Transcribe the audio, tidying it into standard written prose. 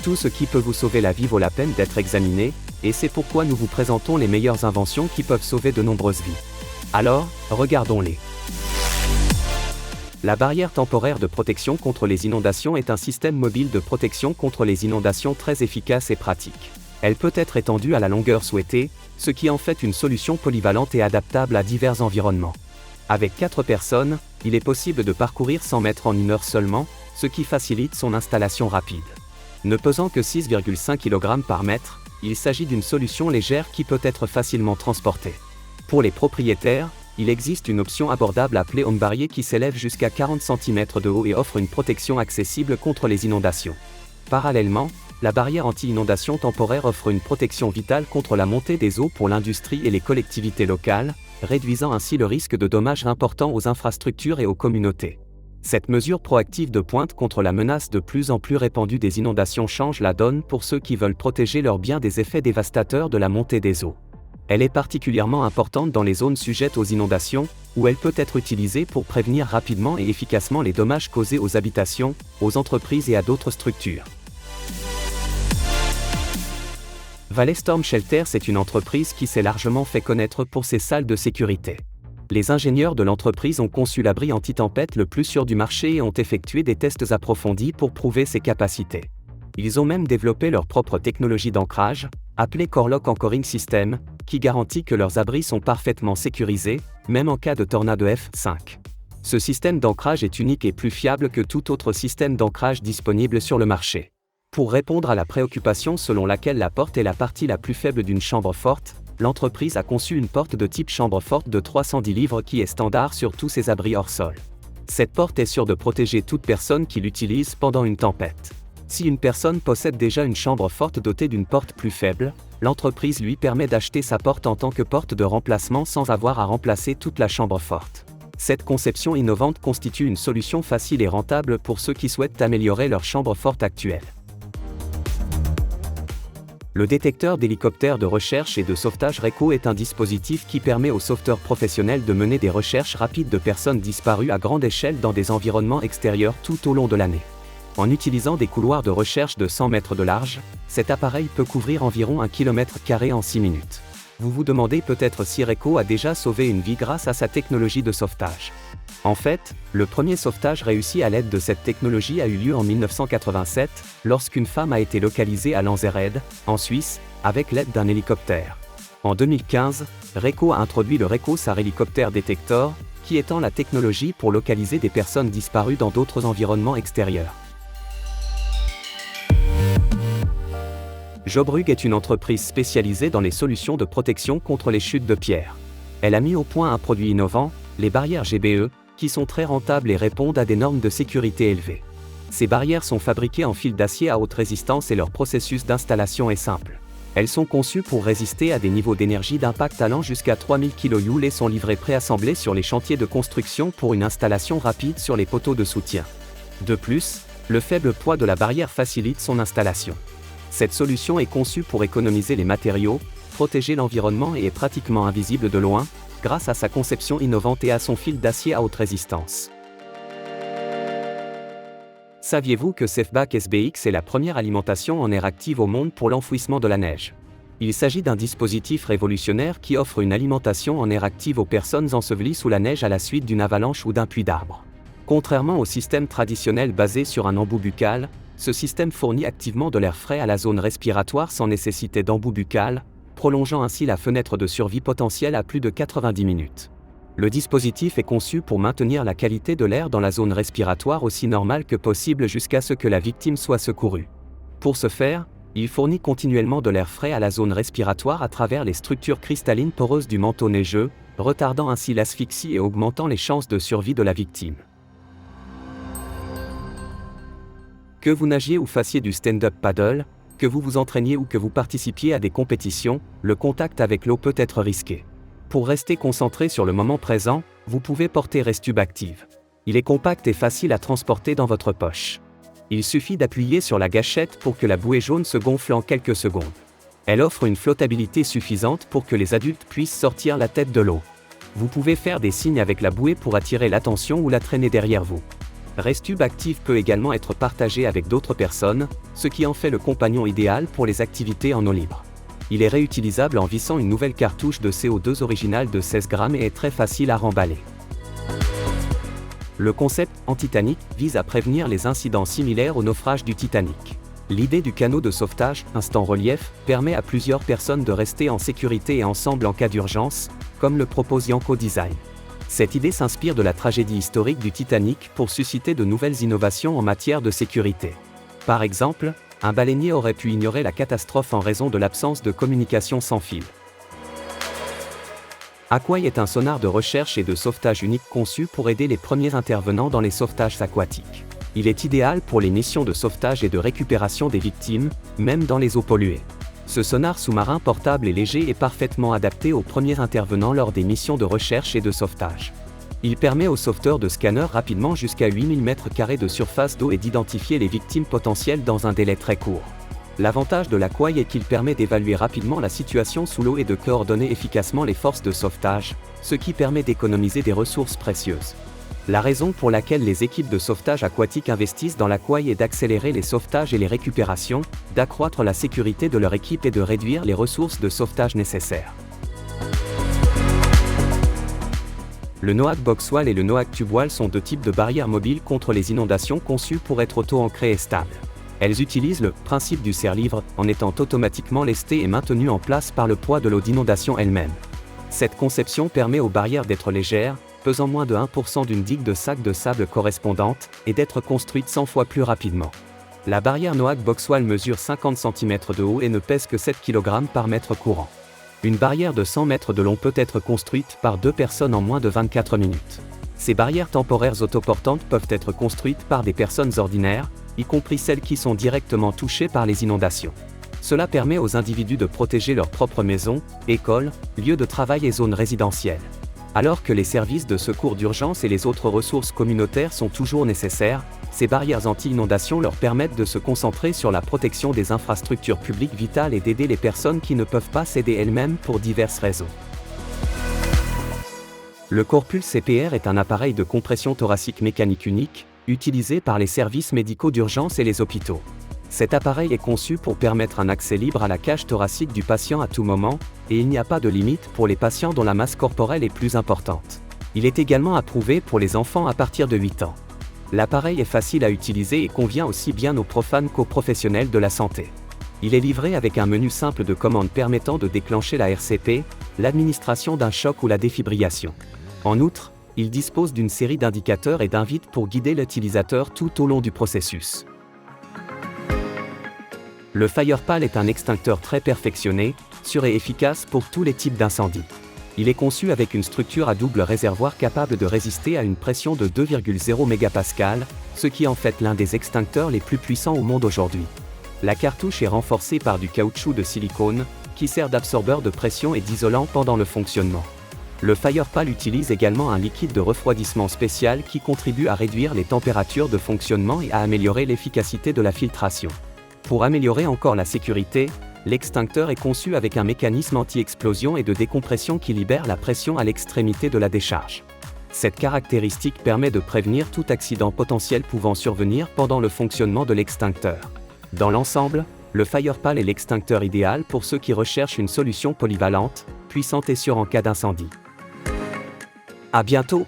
Tout ce qui peut vous sauver la vie vaut la peine d'être examiné, et c'est pourquoi nous vous présentons les meilleures inventions qui peuvent sauver de nombreuses vies. Alors, regardons-les. La barrière temporaire de protection contre les inondations est un système mobile de protection contre les inondations très efficace et pratique. Elle peut être étendue à la longueur souhaitée, ce qui en fait une solution polyvalente et adaptable à divers environnements. Avec 4 personnes, il est possible de parcourir 100 mètres en 1 heure seulement, ce qui facilite son installation rapide. Ne pesant que 6,5 kg par mètre, il s'agit d'une solution légère qui peut être facilement transportée. Pour les propriétaires, il existe une option abordable appelée Home Barrier qui s'élève jusqu'à 40 cm de haut et offre une protection accessible contre les inondations. Parallèlement, la barrière anti-inondation temporaire offre une protection vitale contre la montée des eaux pour l'industrie et les collectivités locales, réduisant ainsi le risque de dommages importants aux infrastructures et aux communautés. Cette mesure proactive de pointe contre la menace de plus en plus répandue des inondations change la donne pour ceux qui veulent protéger leurs biens des effets dévastateurs de la montée des eaux. Elle est particulièrement importante dans les zones sujettes aux inondations, où elle peut être utilisée pour prévenir rapidement et efficacement les dommages causés aux habitations, aux entreprises et à d'autres structures. Valley Storm Shelter, c'est une entreprise qui s'est largement fait connaître pour ses salles de sécurité. Les ingénieurs de l'entreprise ont conçu l'abri anti-tempête le plus sûr du marché et ont effectué des tests approfondis pour prouver ses capacités. Ils ont même développé leur propre technologie d'ancrage, appelée Core-Lock Anchoring System, qui garantit que leurs abris sont parfaitement sécurisés, même en cas de tornade F5. Ce système d'ancrage est unique et plus fiable que tout autre système d'ancrage disponible sur le marché. Pour répondre à la préoccupation selon laquelle la porte est la partie la plus faible d'une chambre forte, l'entreprise a conçu une porte de type chambre forte de 310 livres qui est standard sur tous ses abris hors sol. Cette porte est sûre de protéger toute personne qui l'utilise pendant une tempête. Si une personne possède déjà une chambre forte dotée d'une porte plus faible, l'entreprise lui permet d'acheter sa porte en tant que porte de remplacement sans avoir à remplacer toute la chambre forte. Cette conception innovante constitue une solution facile et rentable pour ceux qui souhaitent améliorer leur chambre forte actuelle. Le détecteur d'hélicoptères de recherche et de sauvetage RECO est un dispositif qui permet aux sauveteurs professionnels de mener des recherches rapides de personnes disparues à grande échelle dans des environnements extérieurs tout au long de l'année. En utilisant des couloirs de recherche de 100 mètres de large, cet appareil peut couvrir environ 1 km² en 6 minutes. Vous vous demandez peut-être si RECO a déjà sauvé une vie grâce à sa technologie de sauvetage. En fait, le premier sauvetage réussi à l'aide de cette technologie a eu lieu en 1987, lorsqu'une femme a été localisée à Lanzarote, en Suisse, avec l'aide d'un hélicoptère. En 2015, RECO a introduit le RECO SAR Helicopter Detector, qui étend la technologie pour localiser des personnes disparues dans d'autres environnements extérieurs. Jobrug est une entreprise spécialisée dans les solutions de protection contre les chutes de pierres. Elle a mis au point un produit innovant, les barrières GBE, qui sont très rentables et répondent à des normes de sécurité élevées. Ces barrières sont fabriquées en fil d'acier à haute résistance et leur processus d'installation est simple. Elles sont conçues pour résister à des niveaux d'énergie d'impact allant jusqu'à 3000 kJ et sont livrées préassemblées sur les chantiers de construction pour une installation rapide sur les poteaux de soutien. De plus, le faible poids de la barrière facilite son installation. Cette solution est conçue pour économiser les matériaux, protéger l'environnement et est pratiquement invisible de loin, grâce à sa conception innovante et à son fil d'acier à haute résistance. Saviez-vous que Safeback SBX est la première alimentation en air active au monde pour l'enfouissement de la neige? Il s'agit d'un dispositif révolutionnaire qui offre une alimentation en air active aux personnes ensevelies sous la neige à la suite d'une avalanche ou d'un puits d'arbre. Contrairement au système traditionnel basé sur un embout buccal, ce système fournit activement de l'air frais à la zone respiratoire sans nécessité d'embout buccal, prolongeant ainsi la fenêtre de survie potentielle à plus de 90 minutes. Le dispositif est conçu pour maintenir la qualité de l'air dans la zone respiratoire aussi normale que possible jusqu'à ce que la victime soit secourue. Pour ce faire, il fournit continuellement de l'air frais à la zone respiratoire à travers les structures cristallines poreuses du manteau neigeux, retardant ainsi l'asphyxie et augmentant les chances de survie de la victime. Que vous nagiez ou fassiez du stand-up paddle, que vous vous entraîniez ou que vous participiez à des compétitions, le contact avec l'eau peut être risqué. Pour rester concentré sur le moment présent, vous pouvez porter Restube Active. Il est compact et facile à transporter dans votre poche. Il suffit d'appuyer sur la gâchette pour que la bouée jaune se gonfle en quelques secondes. Elle offre une flottabilité suffisante pour que les adultes puissent sortir la tête de l'eau. Vous pouvez faire des signes avec la bouée pour attirer l'attention ou la traîner derrière vous. ResTube Active peut également être partagé avec d'autres personnes, ce qui en fait le compagnon idéal pour les activités en eau libre. Il est réutilisable en vissant une nouvelle cartouche de CO2 originale de 16 grammes et est très facile à remballer. Le concept anti-Titanic vise à prévenir les incidents similaires au naufrage du Titanic. L'idée du canot de sauvetage, instant relief, permet à plusieurs personnes de rester en sécurité et ensemble en cas d'urgence, comme le propose Yanko Design. Cette idée s'inspire de la tragédie historique du Titanic pour susciter de nouvelles innovations en matière de sécurité. Par exemple, un baleinier aurait pu ignorer la catastrophe en raison de l'absence de communication sans fil. Aquai est un sonar de recherche et de sauvetage unique conçu pour aider les premiers intervenants dans les sauvetages aquatiques. Il est idéal pour les missions de sauvetage et de récupération des victimes, même dans les eaux polluées. Ce sonar sous-marin portable et léger est parfaitement adapté aux premiers intervenants lors des missions de recherche et de sauvetage. Il permet aux sauveteurs de scanner rapidement jusqu'à 8000 m² de surface d'eau et d'identifier les victimes potentielles dans un délai très court. L'avantage de l'Aquai est qu'il permet d'évaluer rapidement la situation sous l'eau et de coordonner efficacement les forces de sauvetage, ce qui permet d'économiser des ressources précieuses. La raison pour laquelle les équipes de sauvetage aquatique investissent dans l'Aquai est d'accélérer les sauvetages et les récupérations, d'accroître la sécurité de leur équipe et de réduire les ressources de sauvetage nécessaires. Le Noack Boxwall et le Noack Tubewall sont deux types de barrières mobiles contre les inondations conçues pour être auto-ancrées et stables. Elles utilisent le principe du serre-livre en étant automatiquement lestées et maintenues en place par le poids de l'eau d'inondation elle-même. Cette conception permet aux barrières d'être légères, pesant moins de 1% d'une digue de sac de sable correspondante, et d'être construite 100 fois plus rapidement. La barrière Noack Boxwall mesure 50 cm de haut et ne pèse que 7 kg par mètre courant. Une barrière de 100 mètres de long peut être construite par 2 personnes en moins de 24 minutes. Ces barrières temporaires autoportantes peuvent être construites par des personnes ordinaires, y compris celles qui sont directement touchées par les inondations. Cela permet aux individus de protéger leur propre maison, école, lieu de travail et zones résidentielles. Alors que les services de secours d'urgence et les autres ressources communautaires sont toujours nécessaires, ces barrières anti-inondation leur permettent de se concentrer sur la protection des infrastructures publiques vitales et d'aider les personnes qui ne peuvent pas s'aider elles-mêmes pour diverses raisons. Le Corpul CPR est un appareil de compression thoracique mécanique unique, utilisé par les services médicaux d'urgence et les hôpitaux. Cet appareil est conçu pour permettre un accès libre à la cage thoracique du patient à tout moment, et il n'y a pas de limite pour les patients dont la masse corporelle est plus importante. Il est également approuvé pour les enfants à partir de 8 ans. L'appareil est facile à utiliser et convient aussi bien aux profanes qu'aux professionnels de la santé. Il est livré avec un menu simple de commande permettant de déclencher la RCP, l'administration d'un choc ou la défibrillation. En outre, il dispose d'une série d'indicateurs et d'invites pour guider l'utilisateur tout au long du processus. Le FirePal est un extincteur très perfectionné, sûr et efficace pour tous les types d'incendies. Il est conçu avec une structure à double réservoir capable de résister à une pression de 2,0 MPa, ce qui en fait l'un des extincteurs les plus puissants au monde aujourd'hui. La cartouche est renforcée par du caoutchouc de silicone, qui sert d'absorbeur de pression et d'isolant pendant le fonctionnement. Le FirePal utilise également un liquide de refroidissement spécial qui contribue à réduire les températures de fonctionnement et à améliorer l'efficacité de la filtration. Pour améliorer encore la sécurité, l'extincteur est conçu avec un mécanisme anti-explosion et de décompression qui libère la pression à l'extrémité de la décharge. Cette caractéristique permet de prévenir tout accident potentiel pouvant survenir pendant le fonctionnement de l'extincteur. Dans l'ensemble, le FirePal est l'extincteur idéal pour ceux qui recherchent une solution polyvalente, puissante et sûre en cas d'incendie. À bientôt!